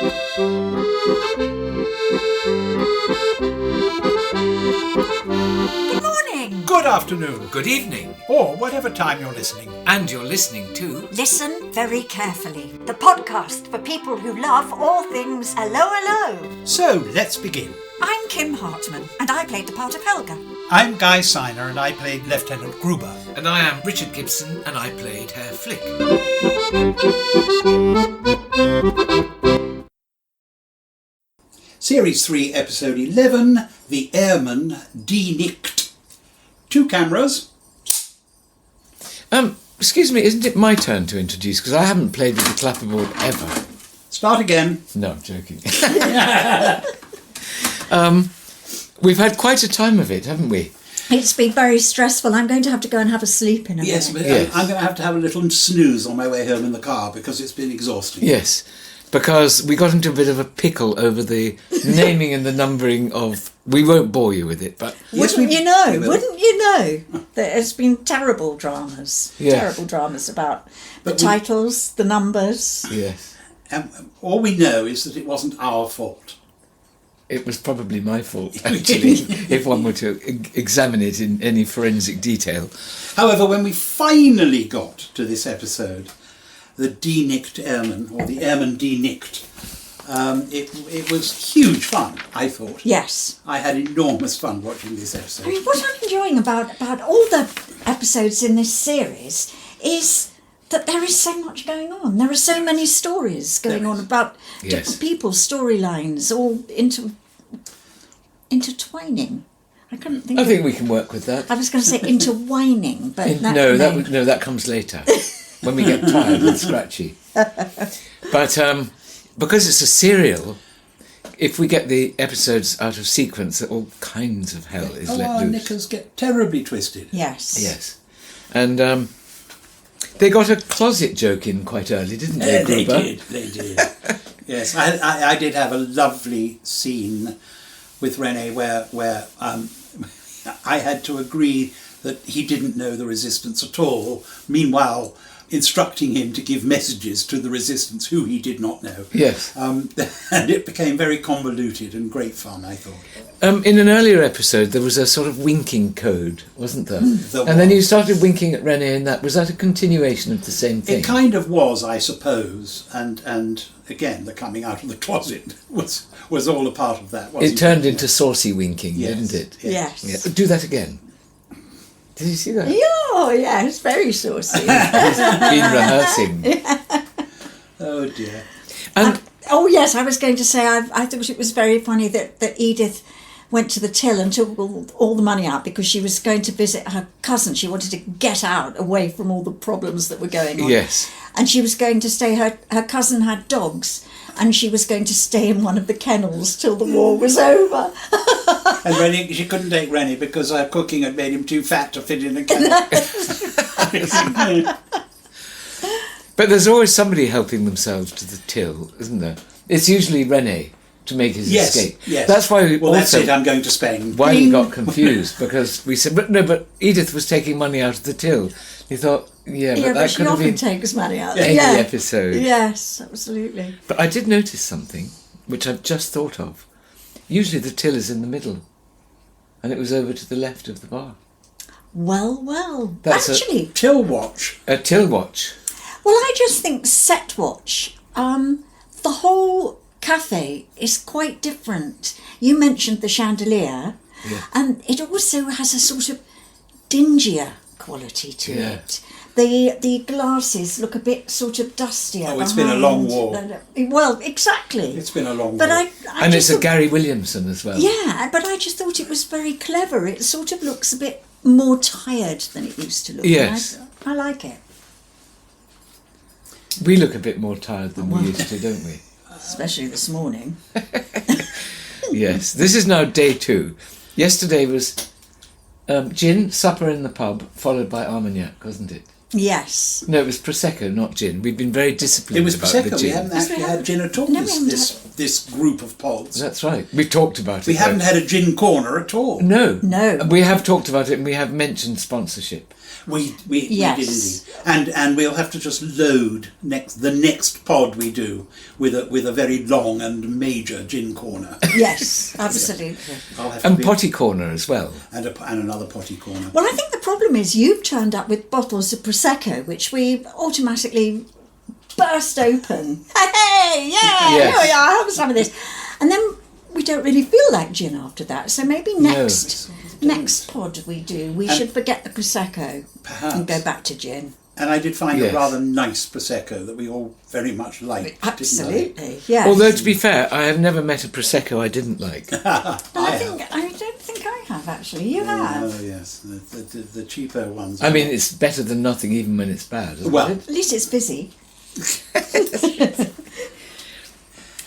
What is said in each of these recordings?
Good morning. Good afternoon. Good evening. Or whatever time you're listening. And you're listening to... Listen very carefully. The podcast for people who love all things hello. So, let's begin. I'm Kim Hartman, and I played the part of Helga. I'm Guy Siner, and I played Lieutenant Gruber. And I am Richard Gibson, and I played Herr Flick. Series 3, Episode 11, The Airmen De-Nicked. 2 cameras. Excuse me, isn't it my turn to introduce? Because I haven't played with the clapperboard ever. Start again. No, I'm joking. We've had quite a time of it, haven't we? It's been very stressful. I'm going to have to go and have a sleep in a minute. Yes, but I'm going to have a little snooze on my way home in the car because it's been exhausting. Yes, because we got into a bit of a pickle over the naming and the numbering of... We won't bore you with it, but... Wouldn't you know that there's been terrible dramas. Yeah. Terrible dramas about But the titles, the numbers. Yes. All we know is that it wasn't our fault. It was probably my fault, actually, if one were to examine it in any forensic detail. However, when we finally got to this episode, the De-Nicked Airmen, or the Airmen De-Nicked, it was huge fun, I thought. Yes. I had enormous fun watching this episode. I mean, what I'm enjoying about all the episodes in this series is that there is so much going on. There are so many stories going on about different people's storylines, all intertwining. I think we can work with that. I was going to say intertwining, but that comes later when we get tired and scratchy. But because it's a serial, if we get the episodes out of sequence, all kinds of hell is let our loose. knickers get terribly twisted. Yes. And they got a closet joke in quite early, didn't they, Gruber? They did. Yes, I did have a lovely scene with René where I had to agree that he didn't know the resistance at all, meanwhile instructing him to give messages to the resistance who he did not know. Yes. And it became very convoluted and great fun, I thought. In an earlier episode, there was a sort of winking code, wasn't there? And then you started winking at René, and was that a continuation of the same thing? It kind of was, I suppose, and again, the coming out of the closet was all a part of that, wasn't it? It turned into saucy winking, didn't it? Yes. Yeah. Do that again. Did you see that? Oh, yes, very saucy. He's been rehearsing. Oh, dear. And oh, yes, I was going to say, I thought it was very funny that Edith went to the till and took all the money out because she was going to visit her cousin. She wanted to get out away from all the problems that were going on. Yes. And she was going to stay, her cousin had dogs, and she was going to stay in one of the kennels till the war was over. And René, she couldn't take René because her cooking had made him too fat to fit in a kennel. But there's always somebody helping themselves to the till, isn't there? It's usually René to make his escape. Yes. That's why that's it, I'm going to Spain. Why we got confused, because we said, but Edith was taking money out of the till. You thought, but that she could have often been takes money out. any episode. Yes, absolutely. But I did notice something, which I've just thought of. Usually the till is in the middle, and it was over to the left of the bar. Well, That's actually... Till watch. A till watch. Well, I just think set watch, the whole cafe is quite different. You mentioned the chandelier, and it also has a sort of dingier quality to it. The glasses look a bit sort of dustier. Oh, it's been a long walk. Well, exactly. It's been a long but walk. And it's a Gary Williamson as well. Yeah, but I just thought it was very clever. It sort of looks a bit more tired than it used to look. Yes. I like it. We look a bit more tired than we used to, don't we? Especially this morning. Yes. This is now day 2. Yesterday was gin, supper in the pub, followed by Armagnac, wasn't it? Yes. No, it was Prosecco, not gin. We've been very disciplined It was about Prosecco. the gin. We haven't actually had gin at all this group of pods. That's right. We talked about it. We haven't had a gin corner at all. No. No. We have talked about it and we have mentioned sponsorship. We Yes. did indeed, and we'll have to just load the next pod we do with a very long and major gin corner. Yes, absolutely. I'll have And to be, Potty Corner as well. and another potty corner. Well, I think the problem is you've turned up with bottles of Prosecco, which we automatically burst open. Hey, yeah, Yes. here we are, have some of this. And then we don't really feel like gin after that. So maybe next pod we should forget the Prosecco Perhaps. and go back to gin. And I did find Yes. a rather nice Prosecco that we all very much liked, didn't Absolutely, yes. Although, to be fair, I have never met a Prosecco I didn't like. I don't think I have actually. You have. Oh yes, the cheaper ones. I mean, it's better than nothing even when it's bad, isn't Well, it? At least it's busy.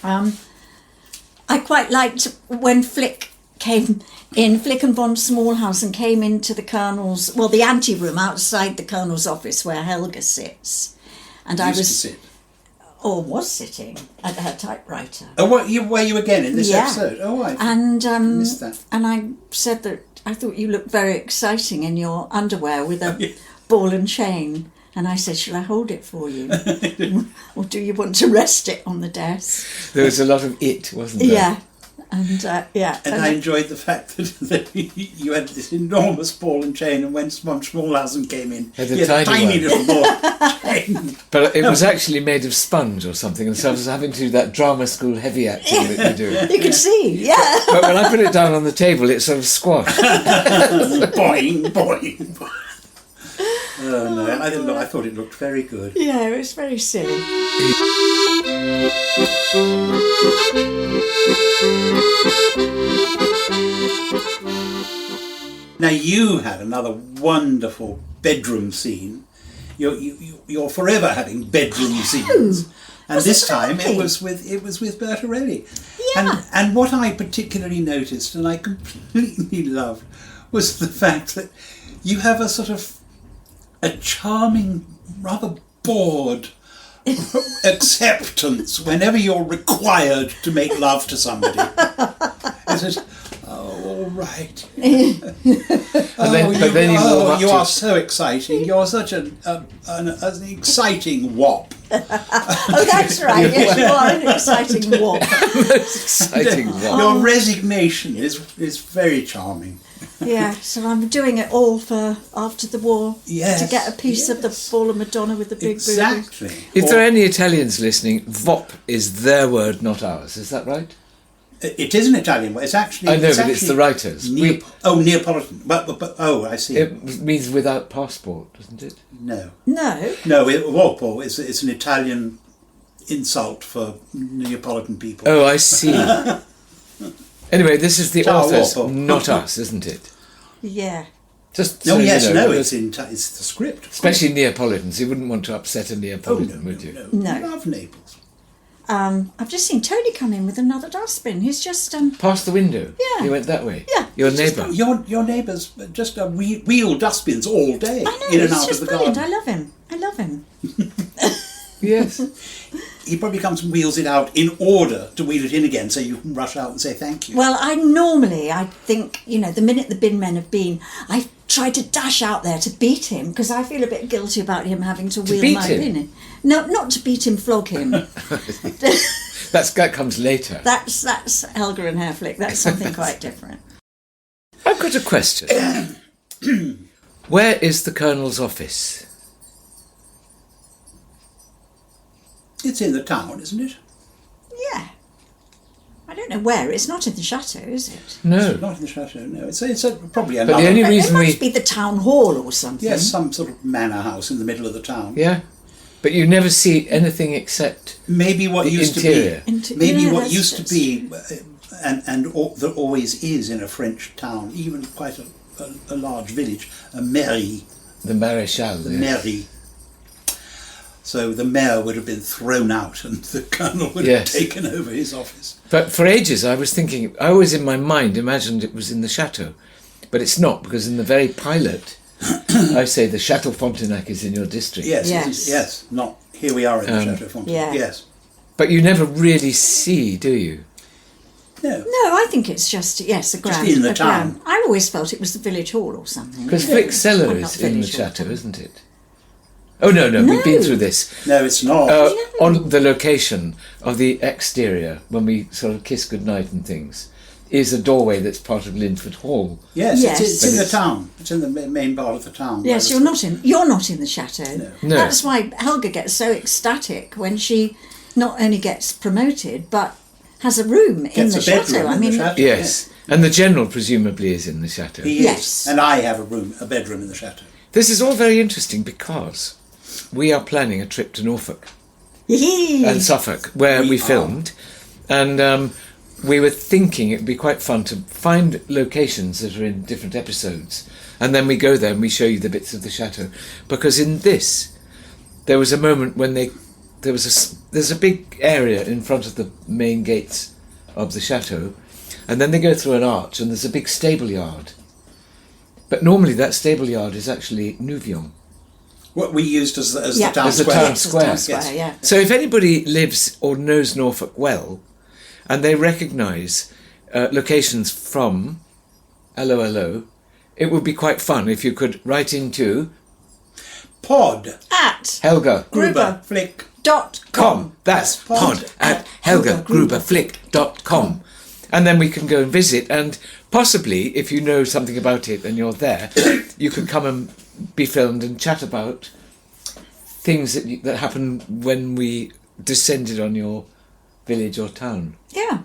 I quite liked when Flick came in. Flick and von Smallhausen came into the Colonel's, the anteroom outside the Colonel's office where Helga sits, and I used was to sit. or was sitting at her typewriter. Oh, were you again in this Yeah. episode? Oh, I And missed that. and I said that I thought you looked very exciting in your underwear with a ball and chain. And I said, shall I hold it for you? Or do you want to rest it on the desk? There was a lot of it, wasn't there? Yeah. And And I enjoyed the fact that you had this enormous ball and chain, and when Smallhausen came in, Had a he had a tiny tiny one. little ball chain. But it was actually made of sponge or something, and so I was having to do that drama school heavy acting that you do. you could see, yeah. But when I put it down on the table, it sort of squashed. Boing, boing, boing. Oh no, I didn't know. I thought it looked very good. Yeah, it was very silly. Now you had another wonderful bedroom scene. You're forever having bedroom scenes, and this time it was with Bertorelli. Yeah. And what I particularly noticed, and I completely loved, was the fact that you have a sort of a charming, rather bored acceptance whenever you're required to make love to somebody. It's just, all right. But then you warm up you to- are so exciting. You're such an exciting wop. Oh, that's right. Yes, you are an exciting walk. Exciting one. Your resignation is very charming. Yeah, so I'm doing it all for after the war Yes, to get a piece of the fallen Madonna with the big boobies. Exactly. If there are any Italians listening, VOP is their word, not ours. Is that right? It is an Italian word. It's actually. I know, but it's actually the writers. Neapolitan. But I see. It means without passport, doesn't it? No. No. Walpole is it's an Italian insult for Neapolitan people. Oh, I see. Anyway, this is the Ciao, authors, Walpole. not us, isn't it? Yeah. Just No, so yes, you know, no, because- it's the script. especially Neapolitans. You wouldn't want to upset a Oh, Neapolitan, would you? No. Love Naples. I've just seen Tony come in with another dustbin. He's just Past the window. Yeah. He went that way. Yeah. Your He's just neighbour. Your neighbours just wheel dustbins all day I know, in and he's out of just the brilliant. garden. I love him. Yes. He probably comes and wheels it out in order to wheel it in again, so you can rush out and say thank you. Well, I think, the minute the bin men have been, I try to dash out there to beat him because I feel a bit guilty about him having to wheel beat my him? bin in. No, not to beat him, flog him. That comes later. That's Helga and Herr Flick. That's something quite different. I've got a question. Where is the Colonel's office? It's in the town, isn't it? Yeah. I don't know where. It's not in the chateau, is it? No. Not in the chateau, no. It's probably But another... the only It reason must be the town hall or something. Yes, some sort of manor house in the middle of the town. Yeah. But you never see anything except Maybe what the used interior. to be... Maybe Yeah, what that's- used to that's be, there always is in a French town, even quite a large village, a mairie. The Maréchal. The yeah. mairie. So the mayor would have been thrown out and the colonel would Yes. have taken over his office. But for ages I was thinking, I always in my mind imagined it was in the chateau. But it's not, because in the very pilot, I say the Chateau Frontenac is in your district. Yes, Yes. yes. Not here we are in the Chateau Frontenac. yeah. Yes. But you never really see, do you? No. No, I think it's just, yes, a ground. in the a town. ground. I always felt it was the village hall or something. Because Flick's cellar Well, not is in the village hall. chateau, isn't it? Oh, no, we've been through this. No, it's not. On the location of the exterior, when we sort of kiss goodnight and things, is a doorway that's part of Linford Hall. Yes, Yes. It's in the town. It's in the main part of the town. Yes, you're not in the chateau. No. That's why Helga gets so ecstatic when she not only gets promoted but has a room in Gets the a bedroom chateau. I in the mean, chateau. Yes. And the general presumably is in the chateau. He Yes. is. And I have a bedroom in the chateau. This is all very interesting because we are planning a trip to Norfolk and Suffolk, where we filmed, and we were thinking it would be quite fun to find locations that are in different episodes, and then we go there and we show you the bits of the chateau. Because in this, there was a moment when there's a big area in front of the main gates of the chateau, and then they go through an arch and there's a big stable yard. But normally that stable yard is actually Nouvion. What we used as the Yeah. town As the square. town Yes, square. town square, Yes. yeah. So if anybody lives or knows Norfolk well, and they recognise locations from LOLO, it would be quite fun if you could write into Pod. At Helga Gruber. Flick. com. That's pod at helgagruberflick.com. And then we can go and visit, and possibly, if you know something about it and you're there, you can come and be filmed and chat about things that happened when we descended on your village or town. Yeah.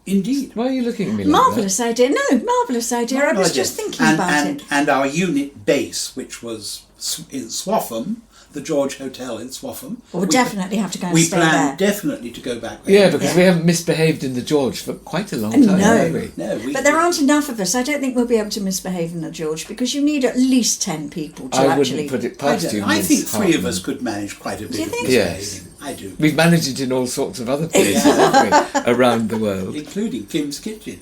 Indeed. Why are you looking at me like Marvellous idea. No, marvellous idea. I was just thinking about it. And our unit base, which was in Swaffham, the George Hotel in Swaffham. We'll definitely have to go and We stay plan there. definitely to go back there. Yeah, because we haven't misbehaved in the George for quite a long time, have we? No, But there aren't enough of us. I don't think we'll be able to misbehave in the George because you need at least 10 people to I actually. wouldn't put it past you. I Ms. think 3 of Hartman. us could manage quite a bit you of think? misbehaving. Yes. I do. We've managed it in all sorts of other places, haven't we, around the world. Including Kim's Kitchen.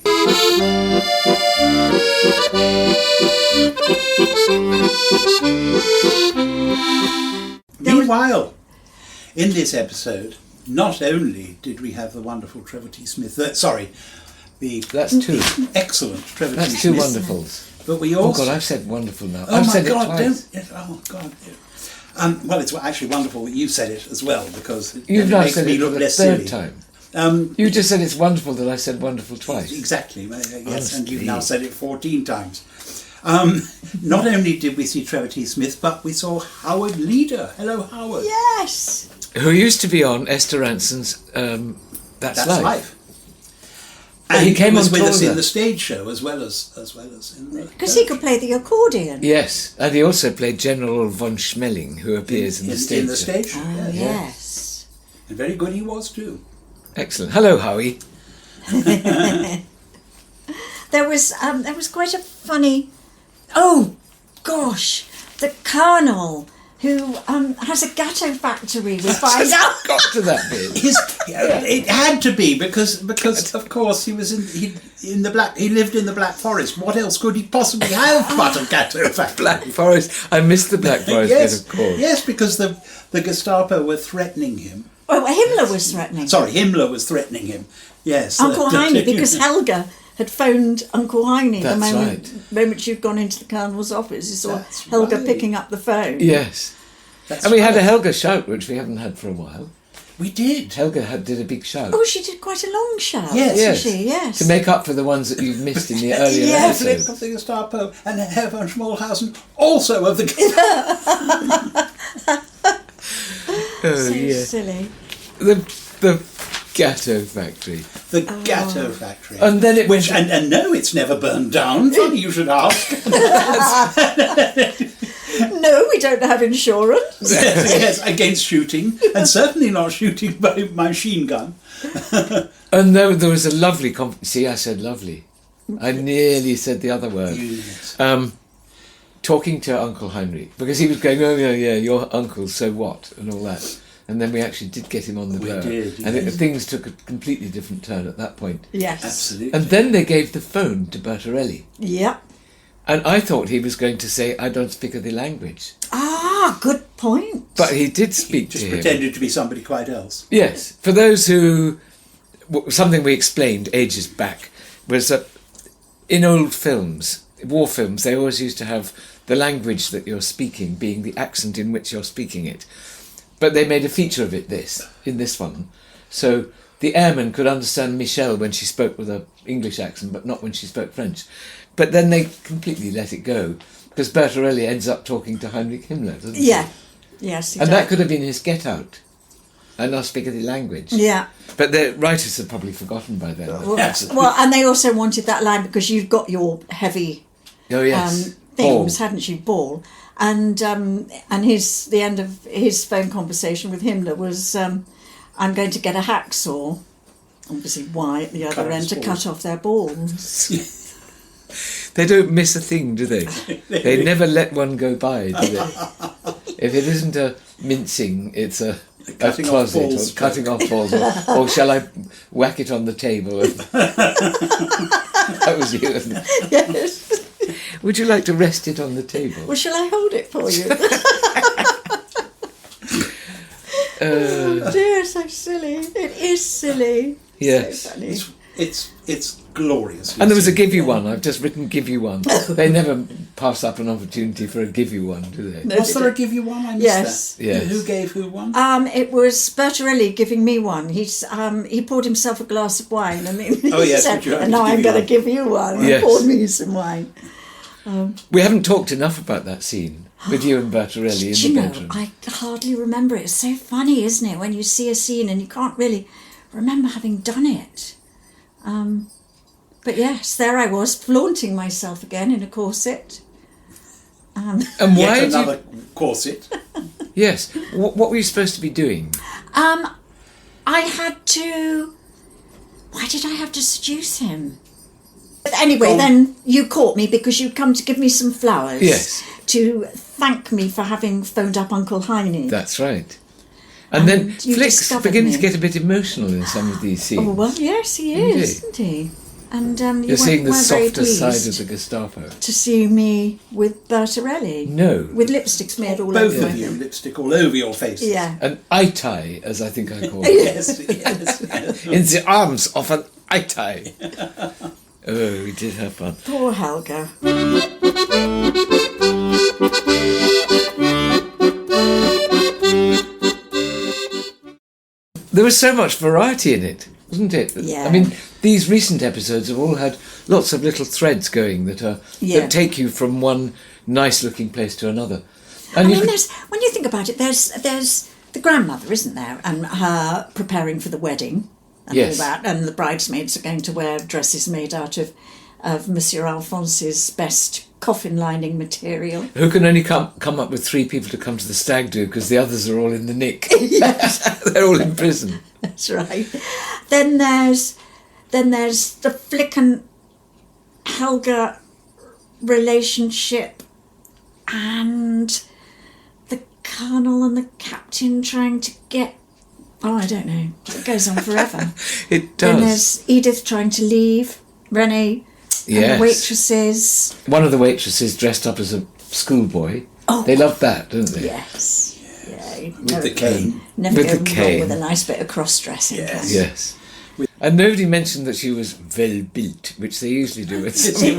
Meanwhile, in this episode, not only did we have the wonderful Trevor T. Smith, the That's two. excellent Trevor T. That's two Smith, wonderfuls. but we Oh also... God, I've said wonderful now. Oh I've my said God! it twice. Don't. Yes, oh God! Yeah. Well, it's actually wonderful that you said it as well because You've it now makes said me it for look the less third silly. time. You just said it's wonderful that I said wonderful twice. Exactly. Yes, and Honestly. you've now said it 14 times. Not only did we see Trevor T. Smith, but we saw Howard Leader. Hello, Howard. Yes. Who used to be on Esther Ranson's That's Life. And He came was on with tour us there. in the stage show as well as in the Because he could play the accordion. Yes, and he also played General von Schmeling, who appears in the stage. in the stage show. Oh, yes. yes. And very good he was too. Excellent. Hello, Howie. There was quite a funny. Oh, gosh, the Colonel who has a gatto factory. We find out. Got to that bit. It had to be because of course he was in the Black. He lived in the Black Forest. What else could he possibly have but a gatto factory? Black Forest. I missed the Black Forest Yes, bit, of course. yes, because the Gestapo were threatening him. Oh, Himmler was threatening. Sorry, Himmler was threatening him. Yes, Uncle Heine, because Helga had phoned Uncle Heine the That's moment you'd gone into the Colonel's office. You saw That's Helga right. picking up the phone. Yes. That's And we had a right. Helga shout, which we haven't had for a while. We did. Helga did a big shout. Oh, she did quite a long shout, Yes. didn't Yes. she? Yes. To make up for the ones that you've missed in the earlier Yeah, Flick episodes. of the Gestapo and Herr von Smallhausen, also of the Gestapo. Oh, so yeah. silly. Oh. The Gatto Factory. The Gatto Factory. And then it Which, went... and no, it's never burned down. Funny you should ask. No, we don't have insurance. Yes, against shooting, and certainly not shooting by machine gun. And there was a lovely... See, I said lovely. I nearly said the other word. Yes. Talking to Uncle Heinrich, because he was going, oh, yeah, your uncle, so what, and all that. And then we actually did get him on the We blower. did, And yes. things took a completely different turn at that point. Yes. Absolutely. And then they gave the phone to Bertorelli. Yep. And I thought he was going to say, I don't speak the language. Ah, good point. But he did speak Just to him. pretended to be somebody quite else. Yes. For those who... Something we explained ages back was that in old films, war films, they always used to have the language that you're speaking being the accent in which you're speaking it. But they made a feature of it in this one. So the Airmen could understand Michelle when she spoke with an English accent, but not when she spoke French. But then they completely let it go, because Bertorelli ends up talking to Heinrich Himmler, doesn't he? Yeah. Yes, he And does. that could have been his get out. I now speak the language. Yeah. But the writers have probably forgotten by then. Well, and they also wanted that line because you've got your heavy Oh yes. themes, Ball. hadn't you? Ball. And the end of his phone conversation with Himmler was, I'm going to get a hacksaw, obviously why at the other Cut end, his to balls. cut off their balls. They don't miss a thing, do they? They never let one go by, do they? If it isn't a mincing, it's a Cutting off closet balls or cutting off balls, or shall I whack it on the table? That was you. Yes. Would you like to rest it on the table? Well, shall I hold it for you? Oh dear, so silly. It is silly. Yes. So funny. It's glorious. And there was a give you one. I've just written give you one. They never pass up an opportunity for a give you one, do they? No. Was there a give you one? I missed Yes. that. Yes. Who gave who one? It was Bertorelli giving me one. He poured himself a glass of wine and he Oh, yes, said, would you like and to now give I'm you going to one?" give you one. Yes. And poured me some wine. We haven't talked enough about that scene with you and Bertorelli Do in you the know, bedroom. I hardly remember it. It's so funny, isn't it, when you see a scene and you can't really remember having done it. But yes, there I was, flaunting myself again in a corset. And Yet why did another you... corset. Yes. What were you supposed to be doing? I had to... Why did I have to seduce him? But anyway, then you caught me because you'd come to give me some flowers. Yes. To thank me for having phoned up Uncle Heine. That's right. And then you Flick's discovered beginning me. to get a bit emotional in some of these scenes. Oh, well, yes, he is, Indeed. isn't he? And You're seeing the weren't very softer side of pleased the Gestapo. to see me with Bertorelli. No. With lipstick smeared all Both over of me. you, lipstick all over your faces. Yeah. An Aitai, as I think I call it. Yes, yes. In the arms of an Aitai. Oh, we did have fun. Poor Helga. There was so much variety in it, wasn't it? Yeah. I mean, these recent episodes have all had lots of little threads going that take you from one nice-looking place to another. And I you mean, could- when you think about it, there's the grandmother, isn't there? And her preparing for the wedding and Yes. all that. And the bridesmaids are going to wear dresses made out of Monsieur Alphonse's best coffin lining material. who can only come up with 3 people to come to the stag do because the others are all in the nick. They're all in prison. That's right. Then there's the Flick and Helga relationship, and the colonel and the captain trying to get. Oh, I don't know. It goes on forever. It Then does. there's Edith trying to leave. René and Yes. the waitresses. One of the waitresses dressed up as a schoolboy. Oh. They love that, don't they? Yes. Yeah. With the cane. Never With go the wrong cane. with a nice bit of cross-dressing. Yes. can you? Yes. And nobody mentioned that she was well built, which they usually do with some.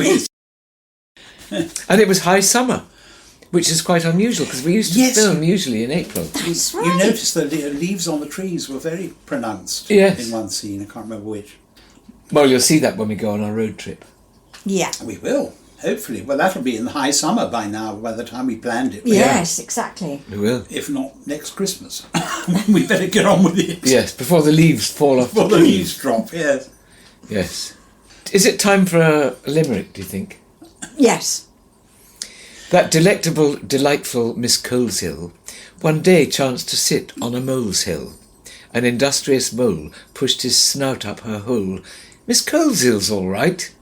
And it was high summer, which is quite unusual because we used to Yes. film usually in April. That's right. You noticed the leaves on the trees were very pronounced Yes. in one scene. I can't remember which. Well, you'll see that when we go on our road trip. Yeah. We will, hopefully. Well, that'll be in the high summer by now, by the time we planned it. Yes, exactly. We will. If not next Christmas. We better get on with it. Yes, before the leaves fall off Before the the trees. leaves drop, yes. Yes. Is it time for a limerick, do you think? Yes. That delightful Miss Coleshill one day chanced to sit on a mole's hill. An industrious mole pushed his snout up her hole. Miss Coleshill's all right,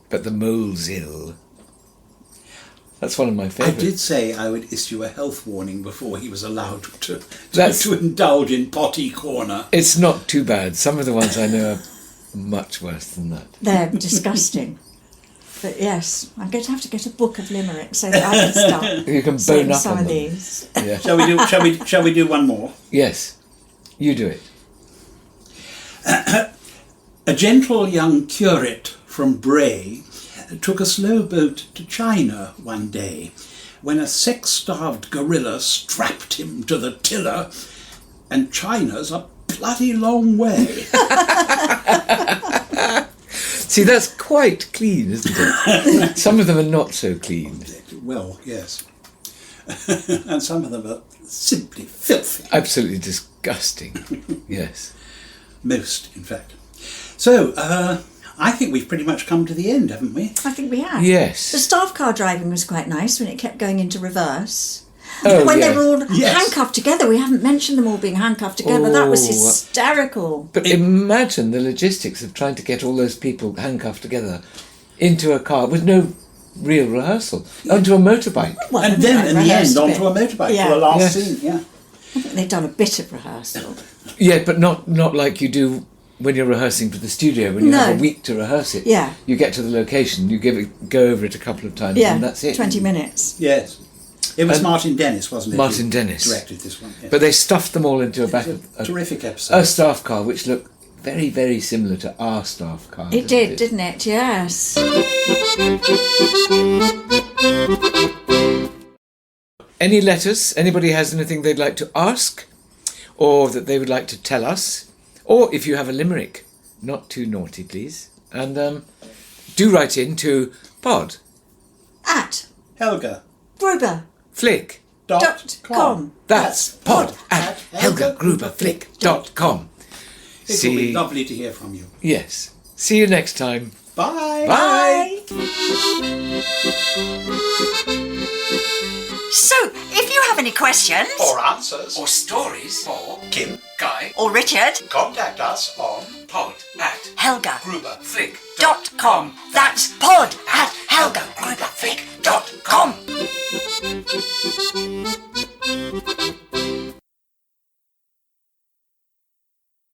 but the mole's ill. That's one of my I favourites. did say I would issue a health warning before he was allowed That's- to indulge in Potty Corner. It's not too bad. Some of the ones I know are much worse than that. They're disgusting. But yes, I'm going to have to get a book of limericks so that I can start You can saying bone up some on of them. these. Yeah. Shall we do one more? Yes, you do it. A gentle young curate from Bray took a slow boat to China one day when a sex-starved gorilla strapped him to the tiller, and China's a bloody long way. See, that's quite clean, isn't it? Some of them are not so clean. Well, yes. And some of them are simply filthy. Absolutely disgusting. Yes. Most, in fact. So, I think we've pretty much come to the end, haven't we? I think we have. Yes. The staff car driving was quite nice when it kept going into reverse. Oh, When yeah. they were all Yes. handcuffed together, we haven't mentioned them all being handcuffed together. That was Oh. hysterical. But imagine the logistics of trying to get all those people handcuffed together into a car with no real rehearsal, onto a motorbike. Well, And then, in the rehearsed end, a onto a bit. motorbike Yeah. for the last Yes. scene, yeah. I think they'd done a bit of rehearsal. Yeah, but not like you do when you're rehearsing for the studio, when you have a No. week to rehearse it. Yeah. You get to the location, you go over it a couple of times, Yeah, and that's it. 20 minutes. Yes. It was And- Martin Dennis, wasn't it? Martin who Dennis. directed this one. Yes. But they stuffed them all into a back of Terrific episode. a staff car, which looked very, very similar to our staff car. It did, didn't it? Yes. Any letters? Anybody has anything they'd like to ask, or that they would like to tell us, or if you have a limerick, not too naughty, please. And do write in to pod At Helga. Gruber. flick. .com. That's pod at helgagruberflick.com. It will be lovely to hear from you. Yes. See you next time. Bye. Bye. So, if you have any questions, For answers, Or stories for Kim, Guy or Richard, contact us on pod at Helga. Gruber. Flick.com. That's pod at helgagruberflick.com.